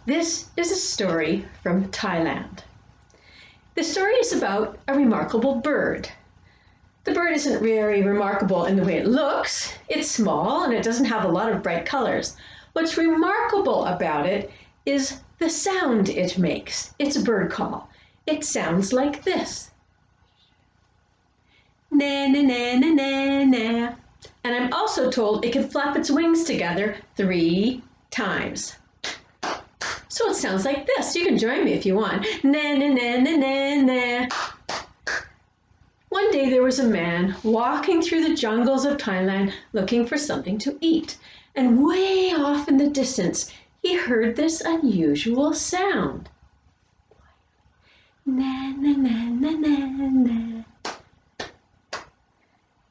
This is a story from Thailand. The story is about a remarkable bird. The bird isn't very remarkable in the way it looks. It's small and it doesn't have a lot of bright colors. What's remarkable about it is the sound it makes. It's a bird call. It sounds like this. Na na na na na na. And I'm also told it can flap its wings together 3 times. So it sounds like this. You can join me if you want. Na na na na na na. One day there was a man walking through the jungles of Thailand looking for something to eat. And way off in the distance, he heard this unusual sound. Na na na na na na.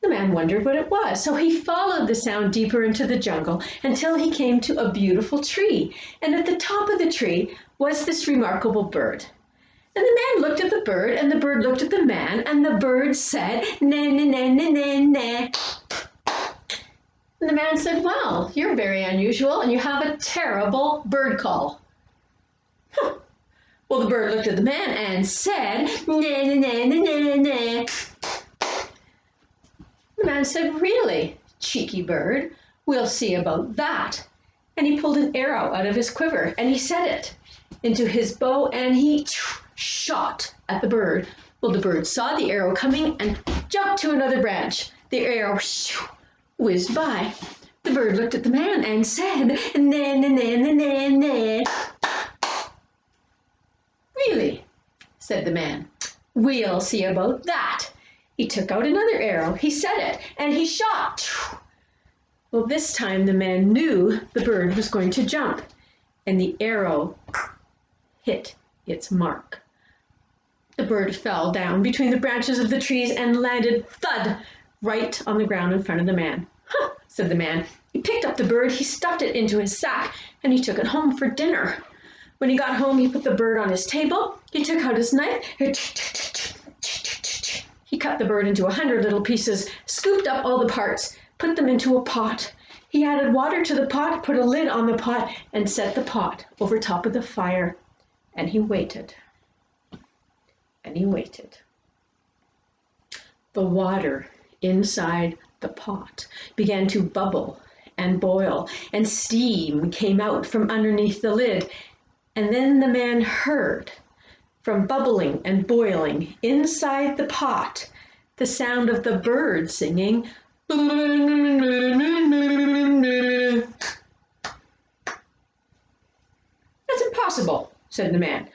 The man wondered what it was, so he followed the sound deeper into the jungle until he came to a beautiful tree. And at the top of the tree was this remarkable bird. And the man looked at the bird, and the bird looked at the man, and the bird said, na na na na na na. And the man said, well, you're very unusual, and you have a terrible bird call. Huh. Well, the bird looked at the man and said, na na na na na na. The man said, really, cheeky bird, we'll see about that. And he pulled an arrow out of his quiver, and he set it into his bow, and he shot at the bird. Well, the bird saw the arrow coming and jumped to another branch. The arrow whizzed by. The bird looked at the man and said, na na na na na na. Really, said the man, we'll see about that. He took out another arrow, he set it, and he shot. Well, this time the man knew the bird was going to jump, and the arrow hit its mark. The bird fell down between the branches of the trees and landed thud right on the ground in front of the man. Huh, said the man. He picked up the bird, he stuffed it into his sack, and he took it home for dinner. When he got home, he put the bird on his table, he took out his knife, he cut the bird into 100 little pieces, scooped up all the parts, put them into a pot. He added water to the pot, put a lid on the pot, and set the pot over top of the fire. And he waited. And he waited. The water inside the pot began to bubble and boil, and steam came out from underneath the lid. And then the man heard, from bubbling and boiling inside the pot, the sound of the bird singing. That's impossible, said the man.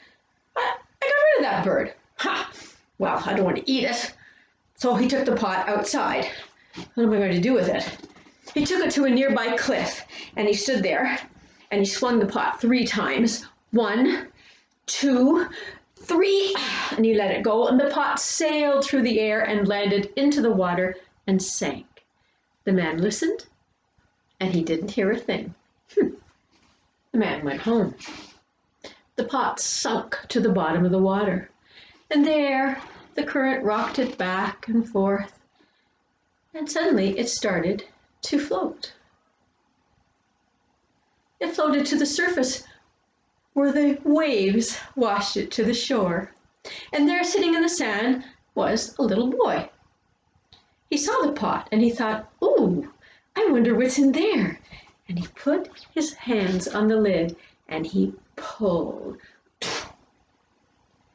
I got rid of that bird. Ha! Well, I don't want to eat it. So he took the pot outside. What am I going to do with it? He took it to a nearby cliff, and he stood there, and he swung the pot 3 times. 1, 2, 3, and he let it go, and the pot sailed through the air and landed into the water and sank. The man listened, and he didn't hear a thing. The man went home. The pot sunk to the bottom of the water, and there the current rocked it back and forth, and suddenly it started to float. It floated to the surface where the waves washed it to the shore. And there, sitting in the sand, was a little boy. He saw the pot and he thought, ooh, I wonder what's in there. And he put his hands on the lid and he pulled.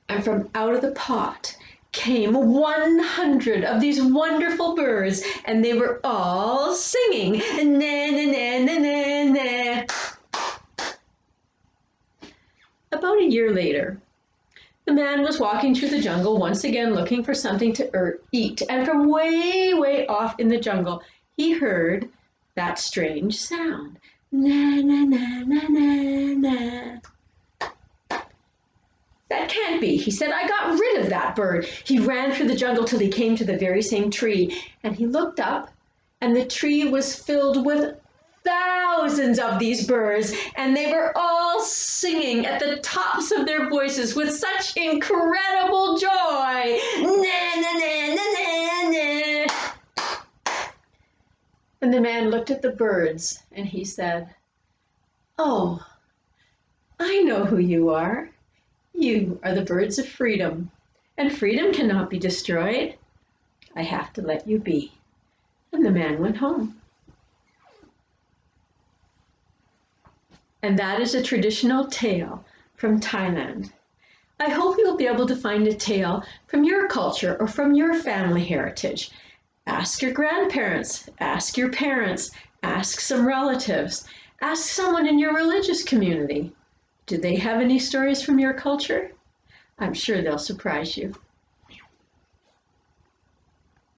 And from out of the pot came 100 of these wonderful birds, and they were all singing, na na na na na na. About a year later, the man was walking through the jungle once again looking for something to eat, and from way, way off in the jungle, he heard that strange sound. Na, na, na, na, na, na. That can't be, he said. I got rid of that bird. He ran through the jungle till he came to the very same tree, and he looked up, and the tree was filled with thousands of these birds, and they were all singing at the tops of their voices with such incredible joy. Na, na, na, na, na, na. And the man looked at the birds and he said, oh, I know know who you are. You are the birds of freedom, and freedom cannot be destroyed. I have to let you be." And the man went home. And that is a traditional tale from Thailand. I hope you'll be able to find a tale from your culture or from your family heritage. Ask your grandparents, ask your parents, ask some relatives, ask someone in your religious community. Do they have any stories from your culture? I'm sure they'll surprise you.